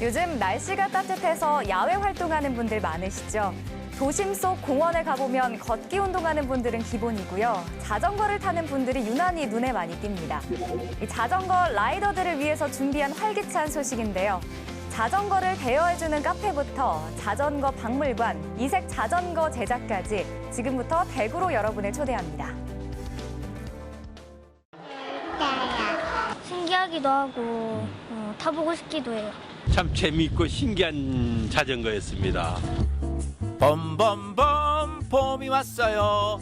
요즘 날씨가 따뜻해서 야외 활동하는 분들 많으시죠? 도심 속 공원에 가보면 걷기 운동하는 분들은 기본이고요. 자전거를 타는 분들이 유난히 눈에 많이 띕니다. 이 자전거 라이더들을 위해서 준비한 활기찬 소식인데요. 자전거를 대여해주는 카페부터 자전거 박물관, 이색 자전거 제작까지 지금부터 대구로 여러분을 초대합니다. 신기하기도 하고 타보고 싶기도 해요. 참 재미있고 신기한 자전거였습니다. 범범범 봄이 왔어요.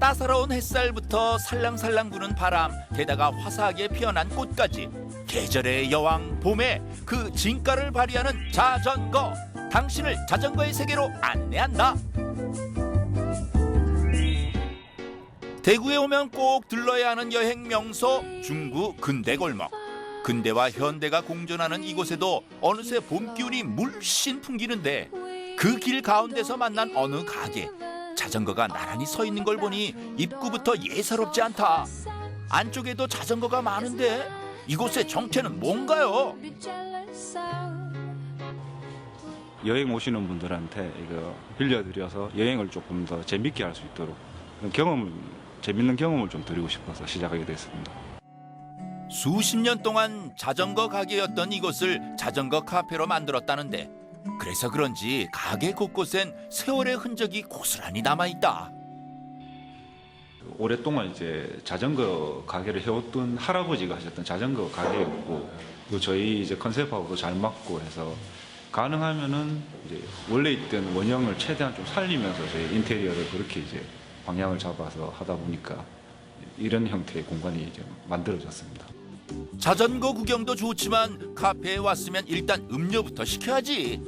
따사로운 햇살부터 살랑살랑 부는 바람, 게다가 화사하게 피어난 꽃까지 계절의 여왕 봄에 그 진가를 발휘하는 자전거. 당신을 자전거의 세계로 안내한다. 대구에 오면 꼭 들러야 하는 여행 명소 중구 근대골목. 근대와 현대가 공존하는 이곳에도 어느새 봄 기운이 물씬 풍기는데 그 길 가운데서 만난 어느 가게. 자전거가 나란히 서 있는 걸 보니 입구부터 예사롭지 않다. 안쪽에도 자전거가 많은데 이곳의 정체는 뭔가요? 여행 오시는 분들한테 이거 빌려드려서 여행을 조금 더 재밌게 할 수 있도록 재밌는 경험을 좀 드리고 싶어서 시작하게 됐습니다. 수십 년 동안 자전거 가게였던 이곳을 자전거 카페로 만들었다는데 그래서 그런지 가게 곳곳엔 세월의 흔적이 고스란히 남아있다. 오랫동안 이제 자전거 가게를 해왔던 할아버지가 하셨던 자전거 가게였고 또 저희 이제 컨셉하고도 잘 맞고 해서 가능하면은 이제 원래 있던 원형을 최대한 좀 살리면서 저희 인테리어를 그렇게 이제 방향을 잡아서 하다 보니까 이런 형태의 공간이 이제 만들어졌습니다. 자전거 구경도 좋지만 카페에 왔으면 일단 음료부터 시켜야지.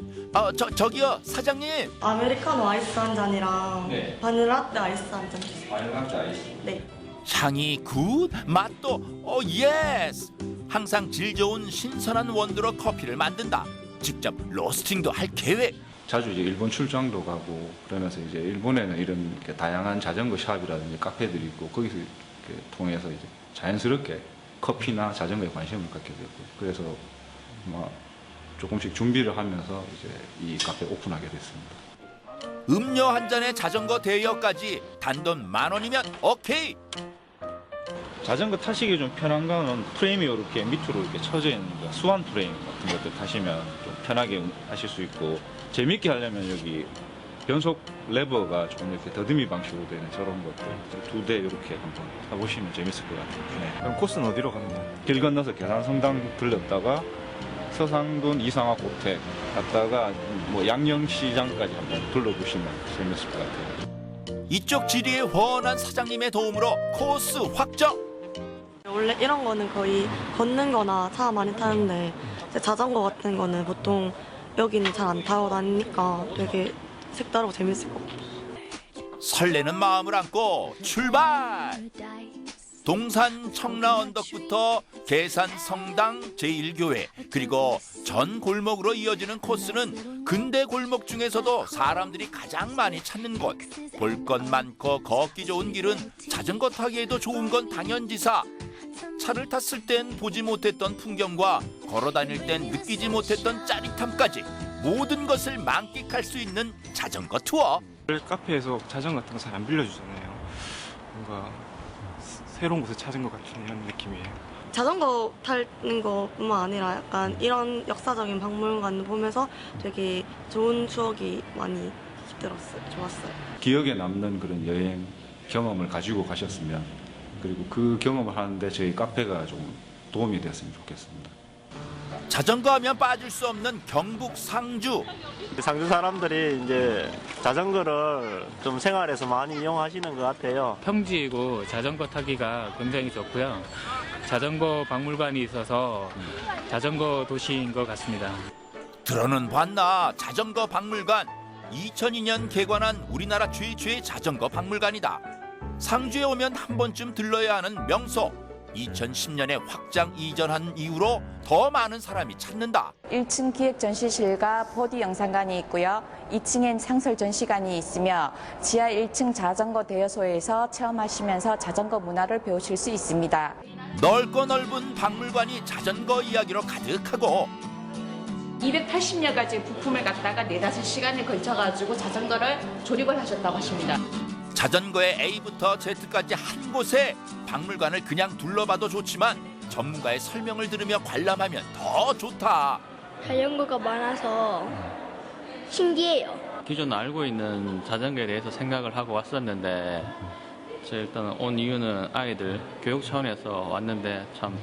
저기요 사장님. 아메리카노 아이스 한 잔이랑 네. 바닐라떼 아이스 한 잔 주세요. 바닐라떼 아이스. 네. 향이 굿, 맛도 예스. 항상 질 좋은 신선한 원두로 커피를 만든다. 직접 로스팅도 할 계획. 자주 이제 일본 출장도 가고 그러면서 이제 일본에는 이런 이렇게 다양한 자전거 샵이라든지 카페들이 있고 거기서 이렇게 통해서 이제 자연스럽게 커피나 자전거에 관심을 갖게 됐고 그래서 조금씩 준비를 하면서 이제 이 카페 오픈하게 됐습니다. 음료 한 잔에 자전거 대여까지 단돈 10,000원이면 오케이. 자전거 타시기 좀 편한 거는 프레임이 이렇게 밑으로 이렇게 쳐져 있는 거, 수완 프레임 같은 것들 타시면 좀 편하게 하실 수 있고 재밌게 하려면 여기 변속 레버가 좀 이렇게 더듬이 방식으로 되는 저런 것들 2대 이렇게 한번 타보시면 재밌을 것 같아요. 네. 그럼 코스는 어디로 가는 거예요? 길 건너서 계산성당 들렸다가 서상돈 이상화 고택 갔다가 양령시장까지 한번 둘러보시면 재밌을 것 같아요. 이쪽 지리에 훤한 사장님의 도움으로 코스 확정. 원래 이런 거는 거의 걷는 거나 차 많이 타는데 이제 자전거 같은 거는 보통 여기는 잘 안 타고 다니니까 되게 색다르고 재밌을 것 같아요. 설레는 마음을 안고 출발. 동산 청라 언덕부터 계산 성당 제1교회 그리고 전 골목으로 이어지는 코스는 근대 골목 중에서도 사람들이 가장 많이 찾는 곳. 볼 것 많고 걷기 좋은 길은 자전거 타기에도 좋은 건 당연지사. 차를 탔을 땐 보지 못했던 풍경과 걸어 다닐 땐 느끼지 못했던 짜릿함까지 모든 것을 만끽할 수 있는 자전거 투어. 카페에서 자전거 같은 거 잘 안 빌려주잖아요. 뭔가 새로운 곳을 찾은 것 같은 이런 느낌이에요. 자전거 타는 것뿐만 아니라 약간 이런 역사적인 박물관 보면서 되게 좋은 추억이 많이 들었어요. 좋았어요. 기억에 남는 그런 여행 경험을 가지고 가셨으면 그리고 그 경험을 하는데 저희 카페가 좀 도움이 됐으면 좋겠습니다. 자전거 하면 빠질 수 없는 경북 상주. 상주 사람들이 이제 자전거를 좀 생활에서 많이 이용하시는 것 같아요. 평지이고 자전거 타기가 굉장히 좋고요. 자전거 박물관이 있어서 자전거 도시인 것 같습니다. 들어는 봤나 자전거 박물관. 2002년 개관한 우리나라 최초의 자전거 박물관이다. 상주에 오면 한 번쯤 들러야 하는 명소. 2010년에 확장 이전한 이후로 더 많은 사람이 찾는다. 1층 기획 전시실과 보디 영상관이 있고요. 2층엔 상설 전시관이 있으며 지하 1층 자전거 대여소에서 체험하시면서 자전거 문화를 배우실 수 있습니다. 넓고 넓은 박물관이 자전거 이야기로 가득하고 280여 가지 부품을 갖다가 4-5시간에 걸쳐가지고 자전거를 조립을 하셨다고 하십니다. 자전거의 A부터 Z까지 한 곳에 박물관을 그냥 둘러봐도 좋지만 전문가의 설명을 들으며 관람하면 더 좋다. 자전거가 많아서 신기해요. 기존 알고 있는 자전거에 대해서 생각을 하고 왔었는데 저 일단 온 이유는 아이들 교육 차원에서 왔는데 참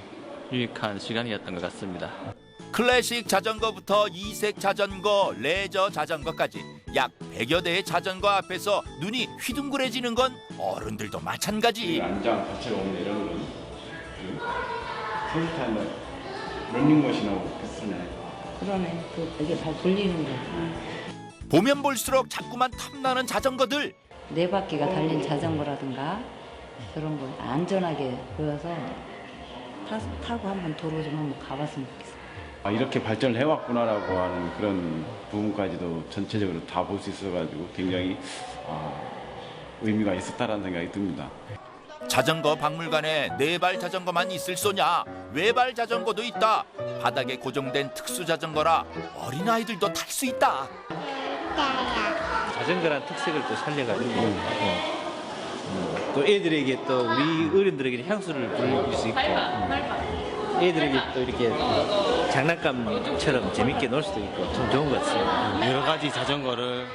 유익한 시간이었던 것 같습니다. 클래식 자전거부터 이색 자전거, 레저 자전거까지 약 100여 대의 자전거 앞에서 눈이 휘둥그레지는 건 어른들도 마찬가지. 안장 자체가 오는 이런 거는 솔직하면 런닝머신하고 비슷하네. 그러네. 이게 발 돌리는 거. 보면 볼수록 자꾸만 탐나는 자전거들. 네 바퀴가 달린 자전거라든가 그런 거 안전하게 보여서 타고 한번 도로 좀 한번 가봤으면 좋겠어요. 이렇게 발전을 해왔구나라고 하는 그런 부분까지도 전체적으로 다 볼 수 있어가지고 굉장히 의미가 있었다라는 생각이 듭니다. 자전거 박물관에 네발 자전거만 있을 소냐? 외발 자전거도 있다. 바닥에 고정된 특수 자전거라 어린아이들도 탈 수 있다. 자전거란 특색을 또 살려가지고 또 애들에게 또 우리 어른들에게 향수를 불릴 수 있고 애들에게 또 이렇게 장난감처럼 재밌게 놀 수도 있고 참 좋은 것 같습니다. 여러 가지 자전거를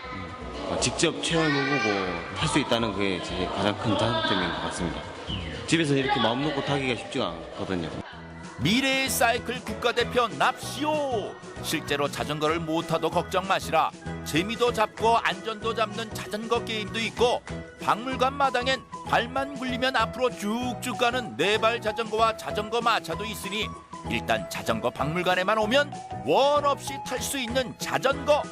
직접 체험해보고 탈 수 있다는 게 제 가장 큰 장점인 것 같습니다. 집에서 이렇게 마음 놓고 타기가 쉽지가 않거든요. 미래의 사이클 국가대표 납시오. 실제로 자전거를 못 타도 걱정 마시라. 재미도 잡고 안전도 잡는 자전거 게임도 있고 박물관 마당엔 발만 굴리면 앞으로 쭉쭉 가는 네발 자전거와 자전거 마차도 있으니 일단 자전거 박물관에만 오면 원 없이 탈 수 있는 자전거.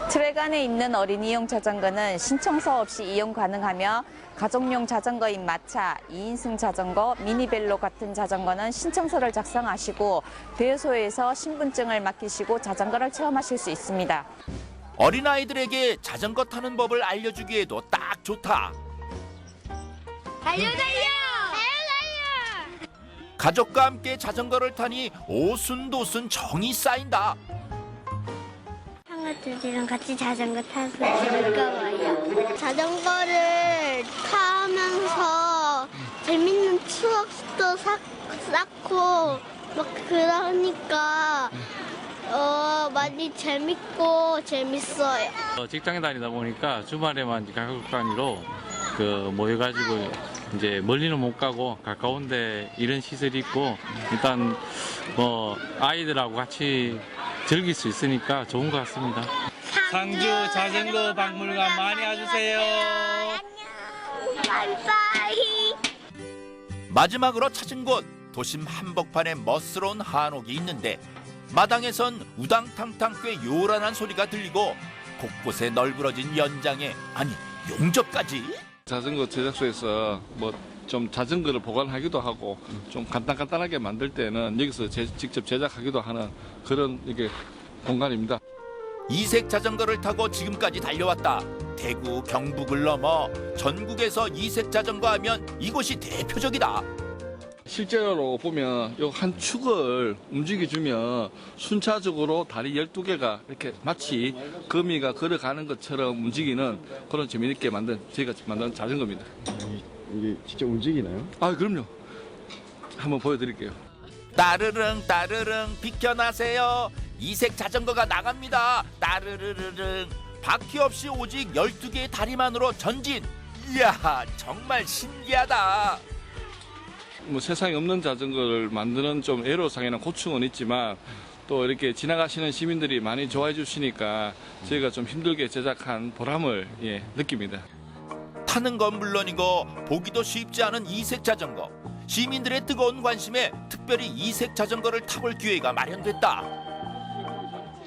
트랙 안에 있는 어린이용 자전거는 신청서 없이 이용 가능하며 가족용 자전거인 마차, 2인승 자전거, 미니벨로 같은 자전거는 신청서를 작성하시고 대여소에서 신분증을 맡기시고 자전거를 체험하실 수 있습니다. 어린아이들에게 자전거 타는 법을 알려주기에도 딱 좋다. 달려! 가족과 함께 자전거를 타니 오순도순 정이 쌓인다. 친구들이랑 같이 자전거 타서 즐거워요. 자전거를 타면서 재밌는 추억도 쌓고 막 그러니까 많이 재밌고 재밌어요. 직장에 다니다 보니까 주말에만 가족 단위로 모여가지고 이제 멀리는 못 가고 가까운데 이런 시설이 있고 일단 아이들하고 같이 즐길 수 있으니까 좋은 것 같습니다. 상주 자전거 박물관 많이 와주세요. 바이바이. 마지막으로 찾은 곳 도심 한복판에 멋스러운 한옥이 있는데 마당에선 우당탕탕 꽤 요란한 소리가 들리고 곳곳에 널브러진 연장에 아니 용접까지. 자전거 제작소에서 좀 자전거를 보관하기도 하고 좀 간단하게 만들 때는 여기서 직접 제작하기도 하는 그런 이게 공간입니다. 이색 자전거를 타고 지금까지 달려왔다. 대구, 경북을 넘어 전국에서 이색 자전거 하면 이곳이 대표적이다. 실제로 보면 이 한 축을 움직여주면 순차적으로 다리 12개가 이렇게 마치 거미가 걸어가는 것처럼 움직이는 그런 재미있게 저희가 만든 자전거입니다. 이게 진짜 움직이나요? 아, 그럼요. 한번 보여드릴게요. 따르릉 따르릉 비켜나세요. 이색 자전거가 나갑니다. 따르르르릉. 바퀴 없이 오직 12개의 다리만으로 전진. 이야, 정말 신기하다. 세상에 없는 자전거를 만드는 좀 애로사항이나 고충은 있지만 또 이렇게 지나가시는 시민들이 많이 좋아해 주시니까 저희가 좀 힘들게 제작한 보람을 느낍니다. 타는 건 물론이고 보기도 쉽지 않은 이색 자전거. 시민들의 뜨거운 관심에 특별히 이색 자전거를 타볼 기회가 마련됐다.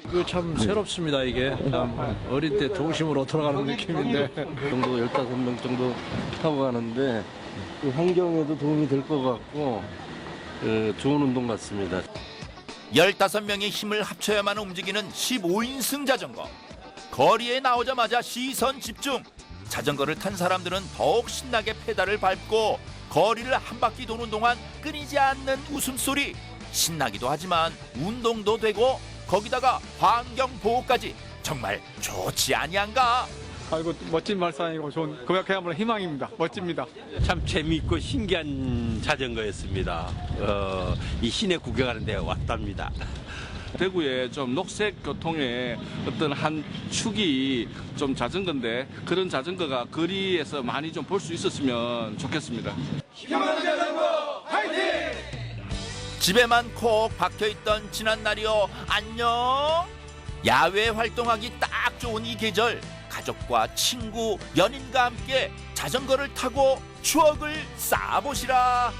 이거 참 새롭습니다. 이게 참 어릴 때 도심으로 돌아가는 느낌인데 정도 15명 정도 타고 가는데 환경에도 도움이 될 것 같고 좋은 운동 같습니다. 15명의 힘을 합쳐야만 움직이는 15인승 자전거. 거리에 나오자마자 시선 집중. 자전거를 탄 사람들은 더욱 신나게 페달을 밟고 거리를 한 바퀴 도는 동안 끊이지 않는 웃음소리. 신나기도 하지만 운동도 되고 거기다가 환경 보호까지. 정말 좋지 아니한가? 아이고 멋진 말씀이고 좋은 그야말로 희망입니다. 멋집니다. 참 재미있고 신기한 자전거였습니다. 이 시내 구경하는 데 왔답니다. 대구에 좀 녹색 교통의 어떤 한 축이 좀 자전거인데 그런 자전거가 거리에서 많이 좀 볼 수 있었으면 좋겠습니다. 힘많은 자전거 화이팅! 집에만 콕 박혀있던 지난 날이요 안녕. 야외 활동하기 딱 좋은 이 계절. 가족과 친구, 연인과 함께 자전거를 타고 추억을 쌓아보시라.